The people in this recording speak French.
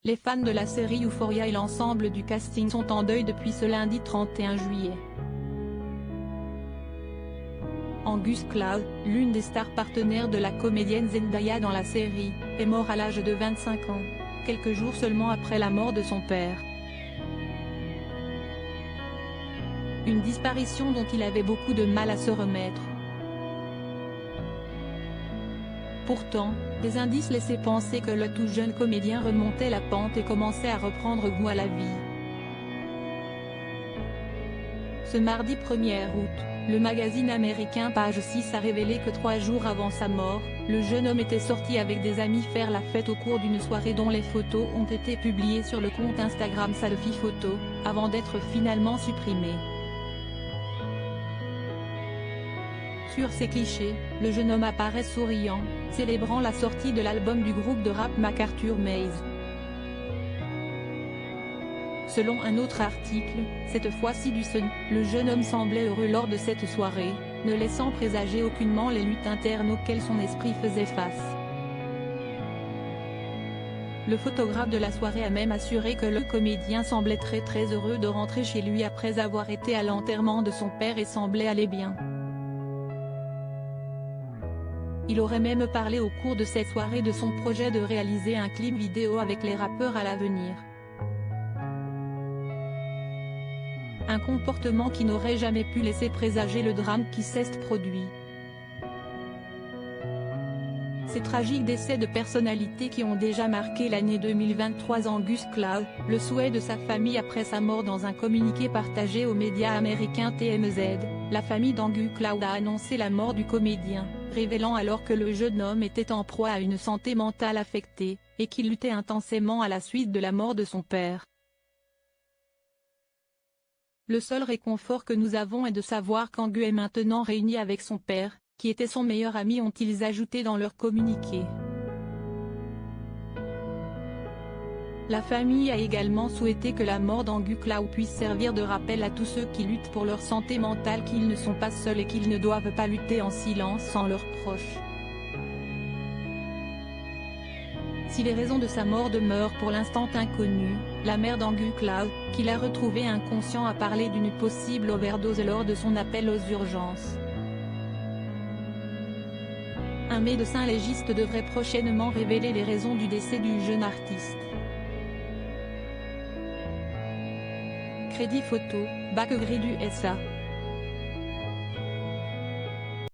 Les fans de la série Euphoria et l'ensemble du casting sont en deuil depuis ce lundi 31 juillet. Angus Cloud, l'une des stars partenaires de la comédienne Zendaya dans la série, est mort à l'âge de 25 ans, quelques jours seulement après la mort de son père. Une disparition dont il avait beaucoup de mal à se remettre. Pourtant, des indices laissaient penser que le tout jeune comédien remontait la pente et commençait à reprendre goût à la vie. Ce mardi 1er août, le magazine américain Page 6 a révélé que 3 jours avant sa mort, le jeune homme était sorti avec des amis faire la fête au cours d'une soirée dont les photos ont été publiées sur le compte Instagram Selfie Photo, avant d'être finalement supprimées. Sur ces clichés, le jeune homme apparaît souriant, célébrant la sortie de l'album du groupe de rap McArthur Maze. Selon un autre article, cette fois-ci du Sun, le jeune homme semblait heureux lors de cette soirée, ne laissant présager aucunement les luttes internes auxquelles son esprit faisait face. Le photographe de la soirée a même assuré que le comédien semblait très heureux de rentrer chez lui après avoir été à l'enterrement de son père et semblait aller bien. Il aurait même parlé au cours de cette soirée de son projet de réaliser un clip vidéo avec les rappeurs à l'avenir. Un comportement qui n'aurait jamais pu laisser présager le drame qui s'est produit. Ces tragiques décès de personnalités qui ont déjà marqué l'année 2023. Angus Cloud, le souhait de sa famille après sa mort. Dans un communiqué partagé aux médias américains TMZ, la famille d'Angus Cloud a annoncé la mort du comédien, révélant alors que le jeune homme était en proie à une santé mentale affectée, et qu'il luttait intensément à la suite de la mort de son père. Le seul réconfort que nous avons est de savoir qu'Angus est maintenant réuni avec son père, qui était son meilleur ami, ont-ils ajouté dans leur communiqué. La famille a également souhaité que la mort d'Angus Cloud puisse servir de rappel à tous ceux qui luttent pour leur santé mentale qu'ils ne sont pas seuls et qu'ils ne doivent pas lutter en silence sans leurs proches. Si les raisons de sa mort demeurent pour l'instant inconnues, la mère d'Angus Cloud, qui l'a retrouvé inconscient, a parlé d'une possible overdose lors de son appel aux urgences. Un médecin légiste devrait prochainement révéler les raisons du décès du jeune artiste. Crédit photo, Backgrid USA.